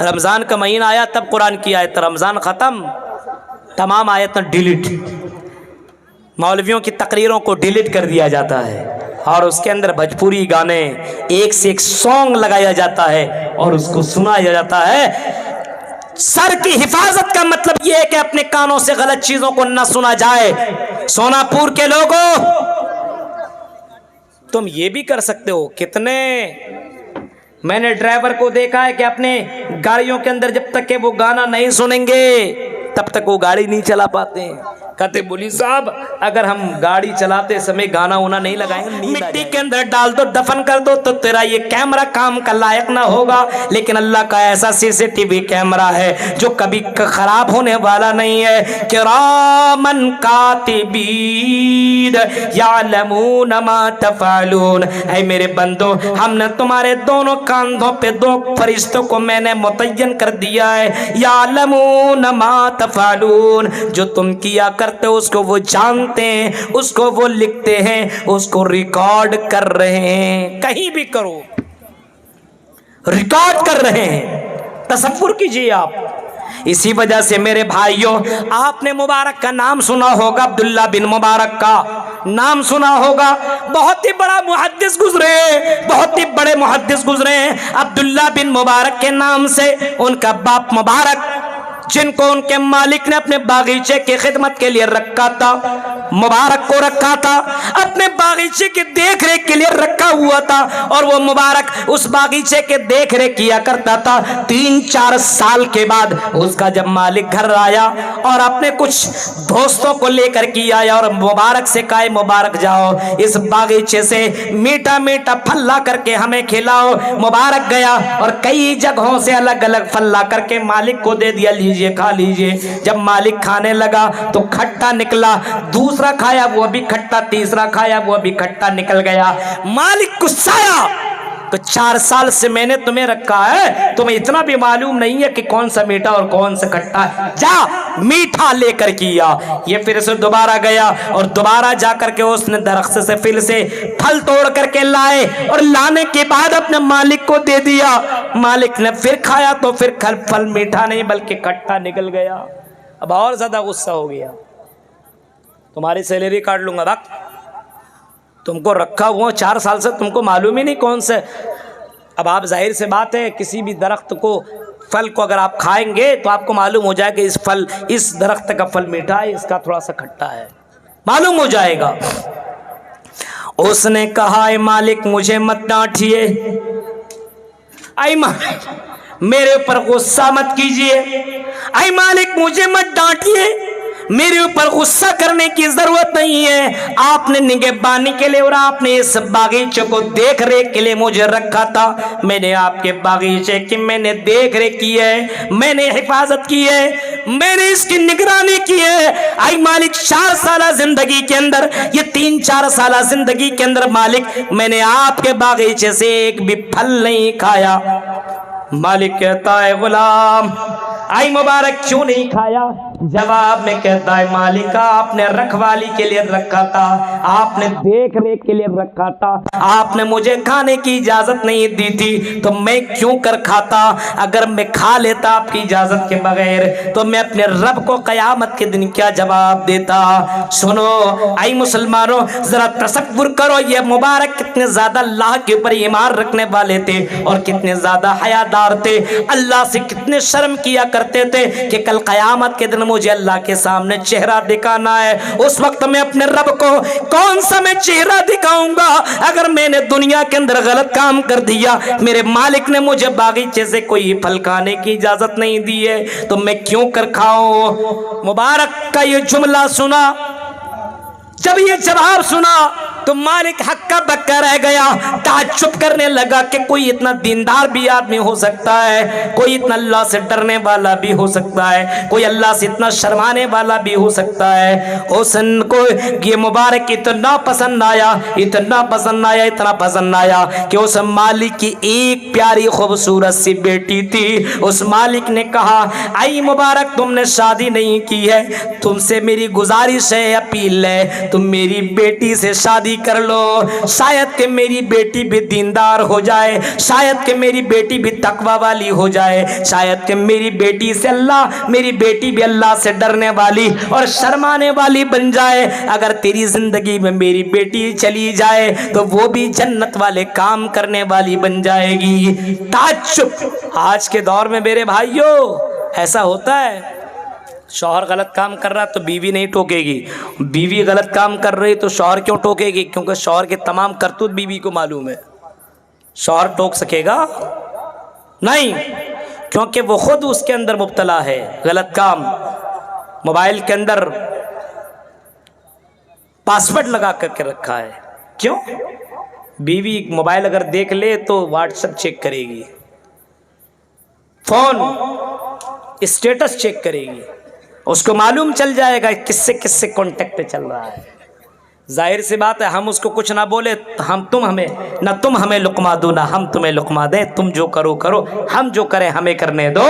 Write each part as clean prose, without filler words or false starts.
رمضان کا مہینہ آیا تب قرآن کی آیت، رمضان ختم تمام آیتیں ڈیلیٹ، مولویوں کی تقریروں کو ڈیلیٹ کر دیا جاتا ہے اور اس کے اندر بھوجپوری گانے ایک سے ایک سانگ لگایا جاتا ہے اور اس کو سنایا جاتا ہے۔ سر کی حفاظت کا مطلب یہ ہے کہ اپنے کانوں سے غلط چیزوں کو نہ سنا جائے۔ سونا پور کے لوگوں، تم یہ بھی کر سکتے ہو، کتنے میں نے ڈرائیور کو دیکھا ہے کہ اپنے گاڑیوں کے اندر جب تک کہ وہ گانا نہیں سنیں گے تب تک وہ گاڑی نہیں چلا پاتے ہیں۔ کہتے بولی صاحب اگر ہم گاڑی چلاتے سمے گانا ہونا نہیں لگائیں گے، مٹی کے اندر ڈال دو، دفن کر دو تو تیرا یہ کیمرہ کام کا لائق نہ ہوگا، لیکن اللہ کا ایسا CCTV کیمرہ ہے جو کبھی خراب ہونے والا نہیں ہے۔ کرامن کاتبین یعلمون ما تفعلون، اے میرے بندو ہم نے تمہارے دونوں کاندھوں پہ دو فرشتوں کو میں نے متعین کر دیا ہے، یعلمون ما تفعلون، جو تم کیا کرتے اس کو وہ جانتے ہیں، اس کو وہ لکھتے ہیں، اس کو ریکارڈ کر رہے ہیں۔ کہیں بھی کرو ریکارڈ کر رہے ہیں، تصور کیجئے آپ۔ اسی وجہ سے میرے بھائیوں، آپ نے مبارک کا نام سنا ہوگا، عبداللہ بن مبارک کا نام سنا ہوگا، بہت ہی بڑا محدث گزرے، بہت ہی بڑے محدث گزرے ہیں عبداللہ بن مبارک کے نام سے۔ ان کا باپ مبارک جن کو ان کے مالک نے اپنے باغیچے کی خدمت کے لیے رکھا تھا، مبارک کو رکھا تھا، اپنے باغیچے کی دیکھ ریکھ کے لیے رکھا ہوا تھا، اور وہ مبارک اس باغیچے کے دیکھ ریکھ کیا کرتا تھا۔ 3-4 سال کے بعد اس کا جب مالک گھر آیا اور اپنے کچھ دوستوں کو لے کر کے آیا اور مبارک سے کہا مبارک جاؤ اس باغیچے سے میٹھا میٹھا پھل لا کر کے ہمیں کھلاؤ۔ مبارک گیا اور کئی جگہوں سے الگ الگ پھل لا کر کے مالک کو دے دیا، لیجئے کھا لیجئے۔ جب مالک کھانے لگا تو کھٹا نکلا، دوسرا کھایا وہ بھی کھٹا، تیسرا کھایا وہ بھی کھٹا نکل گیا۔ مالک غصایا تو 4 سال سے میں نے تمہیں رکھا ہے، تمہیں اتنا بھی معلوم نہیں ہے کہ کون سا میٹھا اور کون سا کھٹا ہے، جا میٹھا لے کر کیا۔ یہ پھر سے دوبارہ گیا اور دوبارہ جا کر کے اس نے درخت سے پھر سے پھل توڑ کر کے لائے اور لانے کے بعد اپنے مالک کو دے دیا۔ مالک نے پھر کھایا تو پھر پھل میٹھا نہیں بلکہ کھٹا نکل گیا۔ اب اور زیادہ غصہ ہو گیا، تمہاری سیلری کاٹ لوں گا، وقت تم کو رکھا ہوا 4 سال سے تم کو معلوم ہی نہیں کون سے۔ اب آپ ظاہر سے بات ہے کسی بھی درخت کو پھل کو اگر آپ کھائیں گے تو آپ کو معلوم ہو جائے کہ اس درخت کا پھل میٹھا ہے، اس کا تھوڑا سا کھٹا ہے، معلوم ہو جائے گا۔ اس نے کہا اے مالک مجھے مت ڈانٹیے، اے مالک میرے اوپر غصہ مت کیجیے، اے مالک مجھے مت ڈانٹیے، میرے اوپر غصہ کرنے کی ضرورت نہیں ہے۔ آپ نے نگہبانی کے لیے اور آپ نے اس باغیچے کو دیکھ ریکھ کے لیے مجھے رکھا تھا، میں نے آپ کے باغیچے کی میں نے دیکھ ریکھ کی ہے، میں نے حفاظت کی ہے، میں نے اس کی نگرانی کی ہے۔ اے مالک 4 سالہ زندگی کے اندر، یہ 3-4 سالہ زندگی کے اندر مالک میں نے آپ کے باغیچے سے ایک بھی پھل نہیں کھایا۔ مالک کہتا ہے غلام اے مبارک کیوں نہیں کھایا؟ جواب میں کہتا ہے مالک آپ نے رکھوالی کے لیے رکھا تھا، آپ نے دیکھ ریکھ کے لیے رکھا تھا، آپ نے مجھے کھانے کی اجازت نہیں دی تھی تو میں کیوں کر کھاتا؟ اگر میں کھا لیتا آپ کی اجازت کے بغیر تو میں اپنے رب کو قیامت کے دن کیا جواب دیتا؟ سنو اے مسلمانوں، ذرا تصور کرو یہ مبارک کتنے زیادہ اللہ کے اوپر ایمان رکھنے والے تھے اور کتنے زیادہ حیادار تھے، اللہ سے کتنے شرم کیا کرتے تھے کہ کل قیامت کے دن مجھے اللہ کے سامنے چہرہ دکھانا ہے، اس وقت میں اپنے رب کو کون سا میں چہرہ دکھاؤں گا؟ اگر میں نے دنیا کے اندر غلط کام کر دیا، میرے مالک نے مجھے باغیچے سے کوئی پھل کھانے کی اجازت نہیں دی ہے تو میں کیوں کر کھاؤں؟ مبارک کا یہ جملہ سنا، جب یہ جواب سنا تو مالک ہکا بکا رہ گیا، تعجب کرنے لگا کہ کوئی اتنا دیندار بھی آدمی ہو سکتا ہے، کوئی اتنا اللہ سے ڈرنے والا بھی ہو سکتا ہے، کوئی اللہ سے اتنا شرمانے والا بھی ہو سکتا ہے۔ حسن کو یہ مبارک اتنا پسند آیا، اتنا پسند آیا، اتنا پسند آیا کہ اس مالک کی ایک پیاری خوبصورت سی بیٹی تھی۔ اس مالک نے کہا اے مبارک تم نے شادی نہیں کی ہے، تم سے میری گزارش ہے، اپیل ہے، تم میری بیٹی سے شادی شادی کر لو، شاید کہ میری بیٹی بھی دیندار ہو جائے، شاید کہ میری بیٹی بھی تقوی والی ہو جائے، شاید کہ میری بیٹی بھی اللہ سے ڈرنے والی اور شرمانے والی بن جائے۔ اگر تیری زندگی میں میری بیٹی چلی جائے تو وہ بھی جنت والے کام کرنے والی بن جائے گی۔ تعجب! آج کے دور میں میرے بھائیوں ایسا ہوتا ہے، شوہر غلط کام کر رہا تو بیوی نہیں ٹوکے گی، بیوی غلط کام کر رہی تو شوہر کیوں ٹوکے گی؟ کیونکہ شوہر کے تمام کرتوت بیوی کو معلوم ہے۔ شوہر ٹوک سکے گا نہیں، کیونکہ وہ خود اس کے اندر مبتلا ہے۔ غلط کام، موبائل کے اندر پاسورڈ لگا کر کے رکھا ہے، کیوں؟ بیوی موبائل اگر دیکھ لے تو واٹس ایپ چیک کرے گی، فون اسٹیٹس چیک کرے گی، اس کو معلوم چل جائے گا کس سے کانٹیکٹ چل رہا ہے۔ ظاہر سی بات ہے، ہم اس کو کچھ نہ بولے، تم ہمیں لقمہ دو نہ ہم تمہیں لقمہ دیں، تم جو کرو کرو، ہم جو کریں ہمیں کرنے دو۔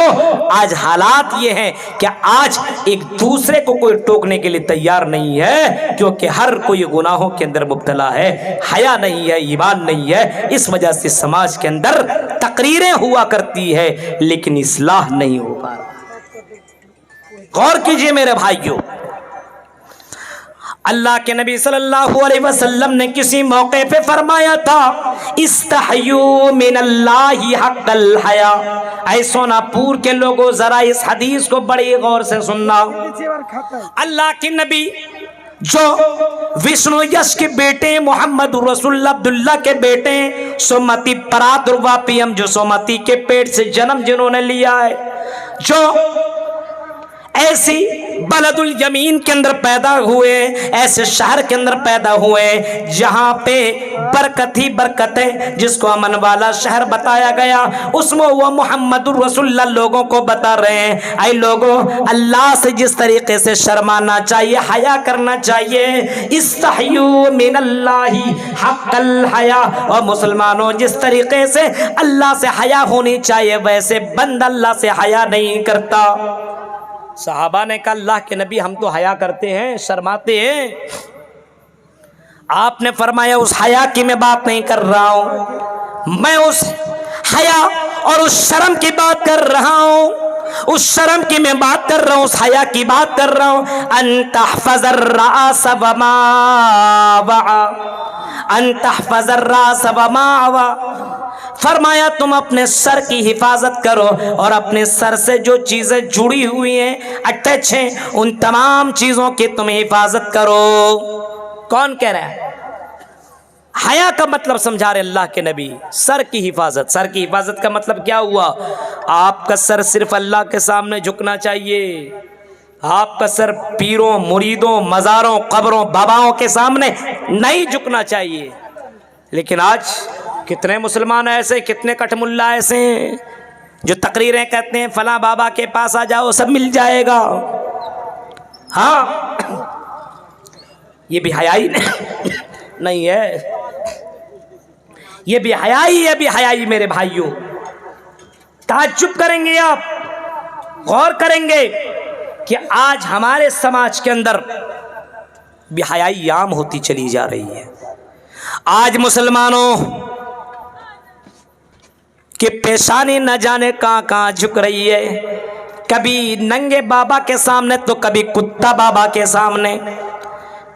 آج حالات یہ ہیں کہ آج ایک دوسرے کو کوئی ٹوکنے کے لیے تیار نہیں ہے، کیونکہ ہر کوئی گناہوں کے اندر مبتلا ہے، حیا نہیں ہے، ایمان نہیں ہے۔ اس وجہ سے سماج کے اندر تقریریں ہوا کرتی ہے لیکن اصلاح نہیں ہو پا رہا۔ غور کیجئے میرے بھائیوں، اللہ کے نبی صلی اللہ علیہ وسلم نے کسی موقع پہ فرمایا تھا، استحیوا من اللہ حق الحیا۔ اے سونا پور کے لوگوں ذرا اس حدیث کو بڑی غور سے سننا۔ اللہ کے نبی جو وشنو یش کے بیٹے محمد رسول اللہ عبداللہ کے بیٹے سومتی پرادرواپیم، جو سومتی کے پیٹ سے جنم جنہوں نے لیا ہے، جو ایسی بلد الیمین کے اندر پیدا ہوئے، ایسے شہر کے اندر پیدا ہوئے جہاں پہ برکت ہی برکت ہے، جس کو امن والا شہر بتایا گیا، اس میں وہ محمد الرسول اللہ لوگوں کو بتا رہے ہیں، اے لوگوں، اللہ سے جس طریقے سے شرمانا چاہیے، حیا کرنا چاہیے، استحیوا من اللہ حق الحیا، اور مسلمانوں جس طریقے سے اللہ سے حیا ہونی چاہیے ویسے بندہ اللہ سے حیا نہیں کرتا۔ صحابہ نے کہا اللہ کے نبی ہم تو حیا کرتے ہیں، شرماتے ہیں۔ آپ نے فرمایا اس حیا کی میں بات نہیں کر رہا ہوں، میں اس حیا اور اس شرم کی بات کر رہا ہوں، اس شرم کی میں بات کر رہا ہوں، اس حیا کی بات کر رہا ہوں۔ ان تحفظ الراس وما وعى، ان تحفظ الراس وما وعى، فرمایا تم اپنے سر کی حفاظت کرو اور اپنے سر سے جو چیزیں جڑی ہوئی ہیں، اٹیچ ہیں، ان تمام چیزوں کی تم حفاظت کرو۔ کون کہہ رہا ہے؟ حیا کا مطلب سمجھا رہے اللہ کے نبی، سر کی حفاظت۔ سر کی حفاظت کا مطلب کیا ہوا؟ آپ کا سر صرف اللہ کے سامنے جھکنا چاہیے، آپ کا سر پیروں، مریدوں، مزاروں، قبروں، باباؤں کے سامنے نہیں جھکنا چاہیے۔ لیکن آج کتنے مسلمان ایسے، کتنے کٹ ملا ایسے ہیں جو تقریریں کہتے ہیں فلاں بابا کے پاس آ جاؤ سب مل جائے گا۔ ہاں، یہ بھی حیائی نہیں ہے، یہ بھی حیائی ہے، بھی حیائی میرے بھائیوں۔ تعجب کریں گے آپ، غور کریں گے کہ آج ہمارے سماج کے اندر بھی حیائی عام ہوتی چلی جا رہی ہے۔ آج مسلمانوں کہ پیشانی نہ جانے کہاں جھک رہی ہے، کبھی ننگے بابا کے سامنے تو کبھی کتا بابا کے سامنے،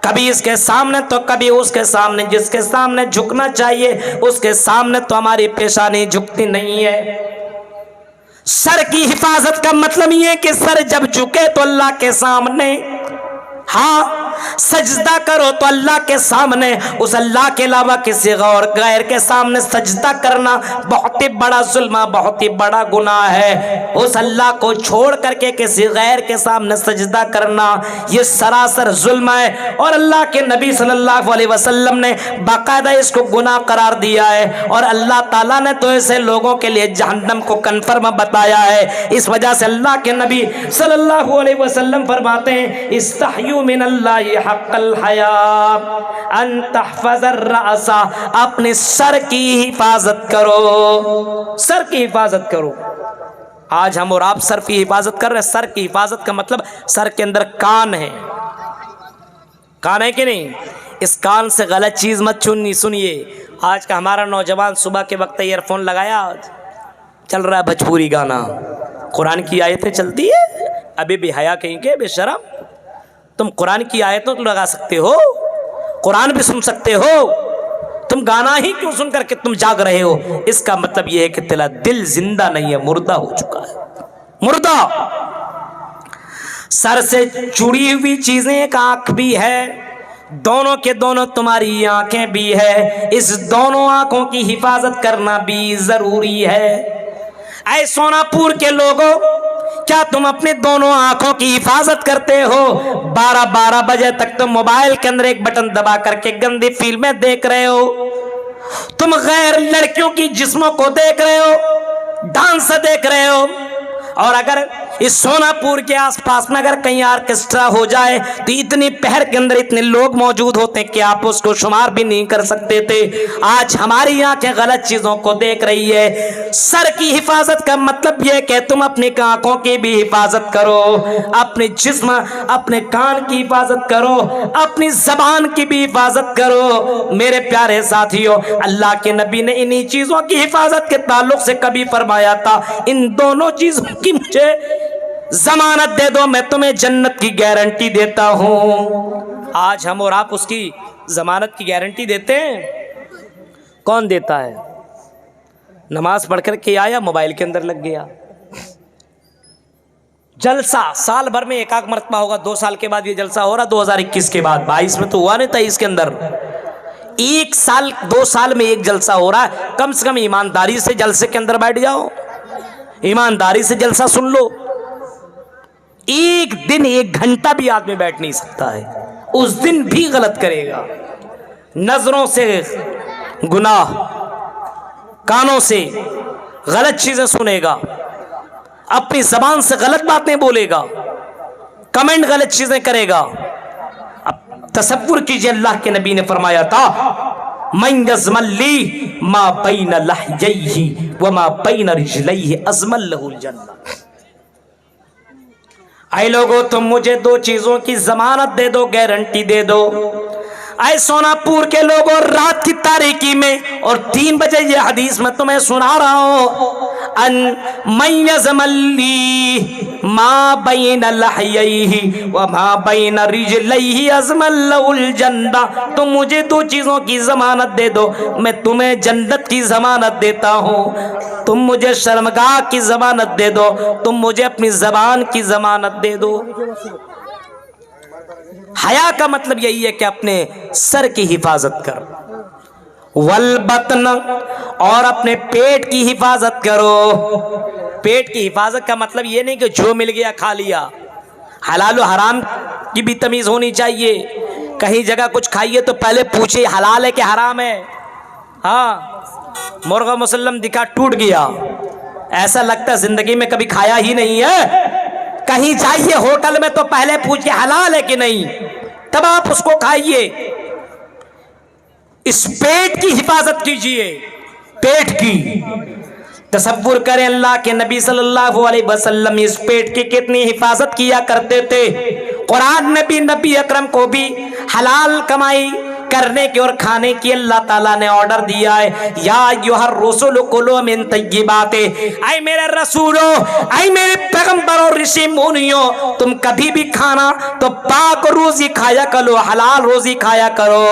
کبھی اس کے سامنے تو کبھی اس کے سامنے، جس کے سامنے جھکنا چاہیے اس کے سامنے تو ہماری پیشانی جھکتی نہیں ہے۔ سر کی حفاظت کا مطلب یہ ہے کہ سر جب جھکے تو اللہ کے سامنے، ہاں سجدہ کرو تو اللہ کے سامنے، اس اللہ کے علاوہ کسی اور غیر کے سامنے سجدہ کرنا بہت ہی بڑا ظلم، بہت ہی بڑا گناہ ہے۔ اس اللہ کو چھوڑ کر کے کسی غیر کے سامنے سجدہ کرنا یہ سراسر ظلم ہے، اور اللہ کے نبی صلی اللہ علیہ وسلم نے باقاعدہ اس کو گناہ قرار دیا ہے، اور اللہ تعالیٰ نے تو ایسے لوگوں کے لیے جہنم کو کنفرم بتایا ہے۔ اس وجہ سے اللہ کے نبی صلی اللہ علیہ وسلم فرماتے ہیں استحیوا من اللہ حق الحیا ان تحفظ الرأس، اپنے سر کی حفاظت کرو، سر کی حفاظت کرو۔ آج ہم اور آپ سر کی حفاظت کر رہے ہیں۔ سر کی حفاظت کا مطلب سر کے اندر کان ہے، کان ہے کہ نہیں؟ اس کان سے غلط چیز مت سنیے. آج کا ہمارا نوجوان صبح کے وقت ایئر فون لگایا, چل رہا ہے بھوجپوری گانا, قرآن کی آیتیں چلتی ہے. ابھی بھی حیا کہیں کے بے شرم, تم قرآن کی آیتوں تو لگا سکتے ہو, قرآن بھی سن سکتے ہو, تم گانا ہی کیوں سن کر کے تم جاگ رہے ہو؟ اس کا مطلب یہ ہے کہ تیرا دل زندہ نہیں ہے, مردہ ہو چکا ہے, مردہ. سر سے جڑی ہوئی چیزیں ایک آنکھ بھی ہے, دونوں کے دونوں تمہاری آنکھیں بھی ہے, اس دونوں آنکھوں کی حفاظت کرنا بھی ضروری ہے. اے سونا پور کے لوگوں, کیا تم اپنے دونوں آنکھوں کی حفاظت کرتے ہو؟ 12 بجے تک تم موبائل کے اندر ایک بٹن دبا کر کے گندی فلمیں دیکھ رہے ہو, تم غیر لڑکیوں کی جسموں کو دیکھ رہے ہو, ڈانس دیکھ رہے ہو. اور اگر اس سونا پور کے آس پاس میں اگر کہیں آرکیسٹرا ہو جائے تو اتنی پہر کے اندر اتنے لوگ موجود ہوتے ہیں کہ آپ اس کو شمار بھی نہیں کر سکتے تھے. آج ہماری آنکھیں غلط چیزوں کو دیکھ رہی ہے. سر کی حفاظت کا مطلب یہ کہ تم اپنی آنکھوں کی بھی حفاظت کرو, اپنے جسم, اپنے کان کی حفاظت کرو, اپنی زبان کی بھی حفاظت کرو. میرے پیارے ساتھیوں, اللہ کے نبی نے انہی چیزوں کی حفاظت کے تعلق سے کبھی فرمایا تھا, ان دونوں چیزوں کی مجھے ضمانت دے دو, میں تمہیں جنت کی گارنٹی دیتا ہوں. آج ہم اور آپ اس کی ضمانت کی گارنٹی دیتے ہیں؟ کون دیتا ہے؟ نماز پڑھ کر کے آیا, موبائل کے اندر لگ گیا. جلسہ سال بھر میں ایک مرتبہ ہوگا, 2 سال کے بعد یہ جلسہ ہو رہا, 2021 کے بعد, 22 میں تو ہوا نہیں تھا. اس کے اندر 1 سال 2 سال میں ایک جلسہ ہو رہا ہے. کم سے کم ایمانداری سے جلسے کے اندر بیٹھ جاؤ, ایمانداری سے جلسہ سن لو. ایک دن 1 گھنٹہ بھی آدمی بیٹھ نہیں سکتا ہے, اس دن بھی غلط کرے گا. نظروں سے گناہ, کانوں سے غلط چیزیں سنے گا, اپنی زبان سے غلط باتیں بولے گا, کمنٹ غلط چیزیں کرے گا. اب تصور کیجئے, اللہ کے نبی نے فرمایا تھا, من یزمل لی ما بین لحییہ وما بین رجلیہ ازمل لہ الجنہ. اے لوگو, تم مجھے 2 چیزوں کی ضمانت دے دو, گارنٹی دے دو. اے سونا پور کے لوگوں, رات کی تاریکی میں اور 3 بجے یہ حدیث میں تمہیں سنا رہا ہوں, ان من یزمل لی ما بین لحییہ وما بین رجلیہ ازمل لہ الجنہ. تم مجھے 2 چیزوں کی ضمانت دے دو, میں تمہیں جنت کی ضمانت دیتا ہوں. تم مجھے شرمگاہ کی ضمانت دے دو, تم مجھے اپنی زبان کی ضمانت دے دو. حیا کا مطلب یہی ہے کہ اپنے سر کی حفاظت کر, والبطن, اور اپنے پیٹ کی حفاظت کرو. پیٹ کی حفاظت کا مطلب یہ نہیں کہ جو مل گیا کھا لیا. حلال و حرام کی بھی تمیز ہونی چاہیے. کہیں جگہ کچھ کھائیے تو پہلے پوچھے حلال ہے کہ حرام ہے. ہاں, مرغ مسلم دکھا ٹوٹ گیا, ایسا لگتا ہے زندگی میں کبھی کھایا ہی نہیں ہے. کہیں جائیے ہوٹل میں تو پہلے پوچھئے حلال ہے کہ نہیں, تب آپ اس کو کھائیے. اس پیٹ کی حفاظت کیجئے, پیٹ کی. تصور کریں, اللہ کے نبی صلی اللہ علیہ وسلم اس پیٹ کی کتنی حفاظت کیا کرتے تھے. قرآن میں بھی نبی اکرم کو بھی حلال کمائی کرنے کی اور کھانے کی اللہ تعالیٰ نے آرڈر دیا ہے. یا ایھا الرسول کلوا من طیبات, اے میرے رسولو, اے میرے پیغمبروں, رشی منیوں, تم کبھی بھی کھانا تو پاک روزی کھایا کرو, حلال روزی کھایا کرو,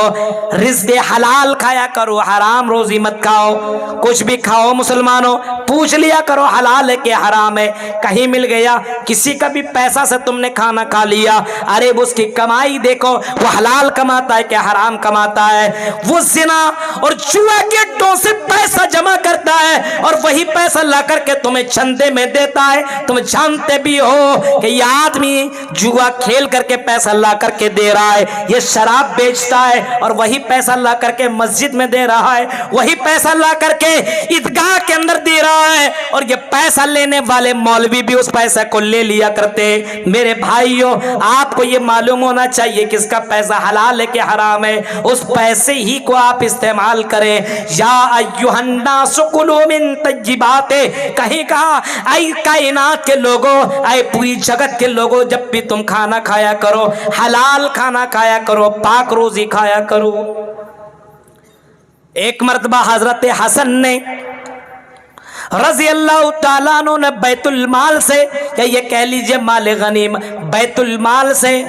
رزق حلال کھایا کرو, حرام روزی مت کھاؤ. کچھ بھی کھاؤ مسلمانوں, پوچھ لیا کرو حلال ہے کہ حرام ہے. کہیں مل گیا کسی کا بھی پیسہ سے تم نے کھانا کھا لیا, ارے اس کی کمائی دیکھو, وہ حلال کماتا ہے کہ حرام کماتا ہے. وہ زنا اور جوا کے اڈوں سے پیسہ جمع کرتا ہے اور وہی پیسہ لا کر کے تمہیں چندے میں دیتا ہے. تم جانتے بھی ہو کہ یہ آدمی جوا کھیل کر کے پیسہ لا کر کے دے رہا ہے, یہ شراب بیچتا ہے اور وہی پیسہ لا کر کے مسجد میں دے رہا ہے, وہی پیسہ لا کر کے عیدگاہ کے اندر دے رہا ہے, اور یہ پیسہ لینے والے مولوی بھی اس پیسہ کو لے لیا کرتے. میرے بھائیوں, آپ کو یہ معلوم ہونا چاہیے کہ اس کا پیسہ حلال ہے کہ حرام ہے. اس پیسے ہی کو آپ استعمال کریں. یا ایھا الناس کلوا من طیبات، کہیں کہا اے کائنات کے لوگوں، اے پوری جگت کے لوگوں، جب بھی تم کھانا کھایا کرو حلال کھانا کھایا کرو، پاک روزی کھایا کرو. ایک مرتبہ حضرت حسن نے رضی اللہ تعالیٰ عنہ نے بیت المال سے، یا یہ کہہ لیجئے مال غنیم، بیت المال سے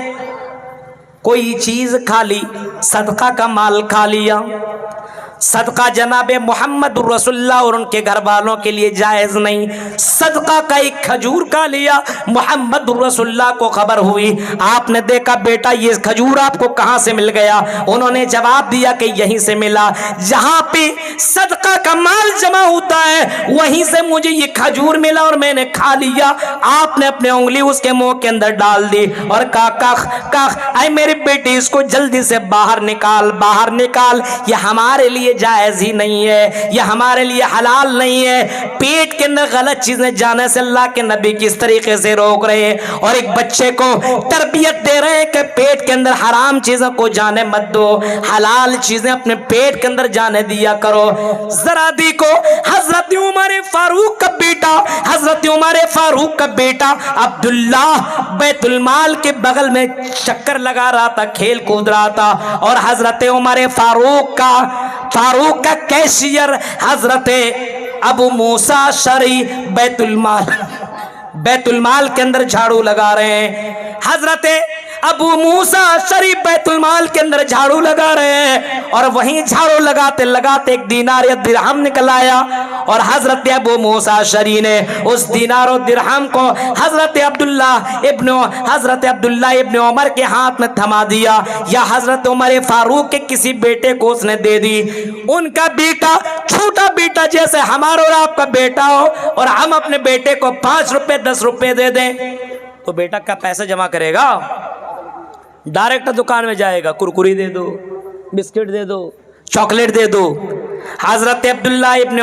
کوئی چیز کھا لی، صدقہ کا مال کھا لیا. صدقہ جناب محمد رسول اللہ اور ان کے گھر والوں کے لیے جائز نہیں. صدقہ کا ایک کھجور کھا لیا. محمد رسول اللہ کو خبر ہوئی، آپ نے دیکھا بیٹا یہ کھجور آپ کو کہاں سے مل گیا؟ انہوں نے جواب دیا کہ یہیں سے ملا، جہاں پہ صدقہ کا مال جمع ہوتا ہے وہیں سے مجھے یہ کھجور ملا اور میں نے کھا لیا. آپ نے اپنے انگلی اس کے منہ کے اندر ڈال دی اور کہا کخ کخ، اے میری بیٹی اس کو جلدی سے باہر نکال، باہر نکال، یہ ہمارے لیے جائز ہی نہیں ہے، یہ ہمارے لیے حلال نہیں ہے. پیٹ کے اندر غلط چیزیں جانے سے اللہ کے نبی کس طریقے سے روک رہے ہیں، اور ایک بچے کو تربیت دے رہے ہیں کہ پیٹ کے اندر حرام چیزوں کو جانے مت دو، حلال چیزیں اپنے پیٹ کے اندر جانے دیا کرو. ذرا دیکھو حضرت عمر فاروق کا بیٹا، حضرت عمر فاروق کا بیٹا عبداللہ بیت المال کے بغل میں چکر لگا رہا تھا، کھیل کود رہا تھا، اور حضرت عمر فاروق کا کیشیئر حضرت ابو موسیٰ شرعی بیت المال کے اندر جھاڑو لگا رہے ہیں. حضرت ابو موسیٰ شریف بیت المال کے اندر جھاڑو لگا رہے ہیں، اور وہیں جھاڑو لگاتے لگاتے ایک دینار یا درہم نکل آیا، اور حضرت ابو موسیٰ شریف نے اس دینار و درہم کو حضرت عبداللہ ابن عمر کے ہاتھ میں تھما دیا، یا حضرت عمر فاروق کے کسی بیٹے کو اس نے دے دی. ان کا بیٹا، چھوٹا بیٹا، جیسے ہمارا اور آپ کا بیٹا ہو اور ہم اپنے بیٹے کو 5 روپے 10 روپے دے دیں تو بیٹا کیا پیسے جمع کرے گا؟ ڈائریکٹ دکان میں جائے گا، کرکری دے دو، بسکٹ دے دو، چاکلیٹ دے دو. حضرت عبداللہ ابن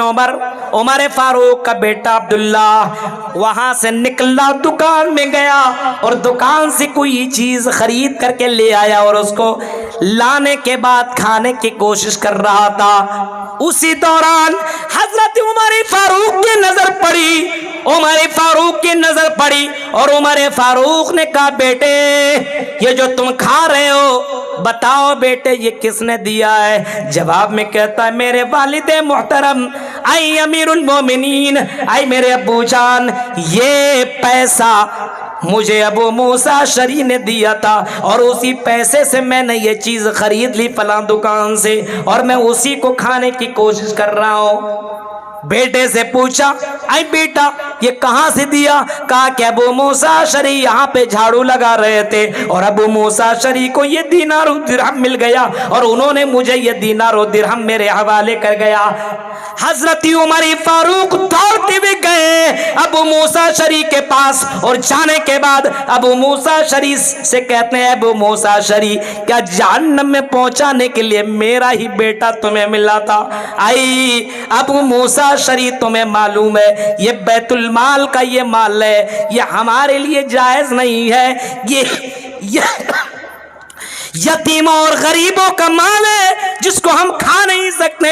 عمر فاروق کا بیٹا عبداللہ وہاں سے نکلا، دکان میں گیا اور دکان سے کوئی چیز خرید کر کے لے آیا، اور اس کو لانے کے بعد کھانے کی کوشش کر رہا تھا. اسی دوران حضرت عمر فاروق کی نظر پڑی، اور عمر فاروق نے کہا بیٹے یہ جو تم کھا رہے ہو بتاؤ بیٹے یہ کس نے دیا ہے؟ جواب میں کہتا ہے میرے والد محترم، اے امیر المومنین، اے میرے ابو جان، یہ پیسہ مجھے ابو موسیٰ شریف نے دیا تھا، اور اسی پیسے سے میں نے یہ چیز خرید لی فلاں دکان سے، اور میں اسی کو کھانے کی کوشش کر رہا ہوں. بیٹے سے پوچھا اے بیٹا یہ کہاں سے دیا؟ کہا کہ ابو موسیٰ شریف یہاں پہ جھاڑو لگا رہے تھے اور ابو موسیٰ شریف کو یہ دینار و درہم مل گیا اور انہوں نے مجھے یہ دینار و درہم میرے حوالے کر گیا. حضرت عمر فاروق دوڑتے ہوئے گئے ابو موسیٰ شریف کے پاس اور جانے کے بعد ابو موسیٰ شریف سے کہتے ہیں ابو موسیٰ شریف کیا جہنم میں پہنچانے کے لیے میرا ہی بیٹا تمہیں ملا تھا؟ آئی ابو موسیٰ شریف تمہیں معلوم ہے یہ بیت المال کا یہ مال ہے، یہ ہمارے لیے جائز نہیں ہے، یہ یتیموں اور غریبوں کا مال ہے جس کو ہم کھا نہیں سکتے.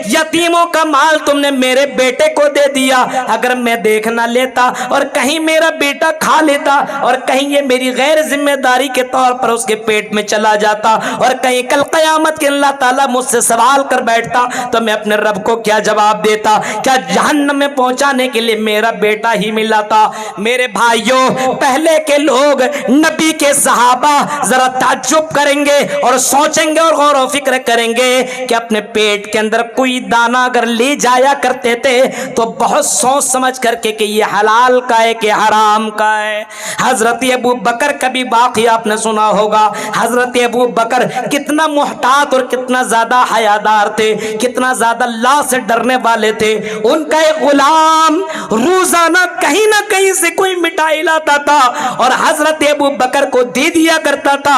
یتیموں کا مال تم نے میرے بیٹے کو دے دیا، اگر میں دیکھ نہ لیتا اور کہیں میرا بیٹا کھا لیتا اور کہیں یہ میری غیر ذمہ داری کے طور پر اس کے پیٹ میں چلا جاتا اور کہیں کل قیامت کے اللہ تعالیٰ مجھ سے سوال کر بیٹھتا تو میں اپنے رب کو کیا جواب دیتا؟ کیا جہنم میں پہنچانے کے لیے میرا بیٹا ہی ملا تھا؟ میرے بھائیوں پہلے کے لوگ نبی کے صحابہ ذرا تعجب کریں گے اور سوچیں گے اور غور و فکر کریں گے کہ اپنے پیٹ کے اندر کوئی دانہ اگر لے جایا کرتے تھے تو بہت سوچ سمجھ کر کے کہ یہ حلال کا ہے کہ حرام کا ہے. حضرت ابو بکر کا بھی واقعہ آپ نے سنا ہوگا. حضرت ابو بکر کتنا محتاط اور کتنا زیادہ حیادار تھے، کتنا زیادہ اللہ سے ڈرنے والے تھے. ان کا ایک غلام روزانہ کہیں نہ کہیں سے کوئی مٹھائی لاتا تھا اور حضرت ابو بکر کو دے دیا کرتا تھا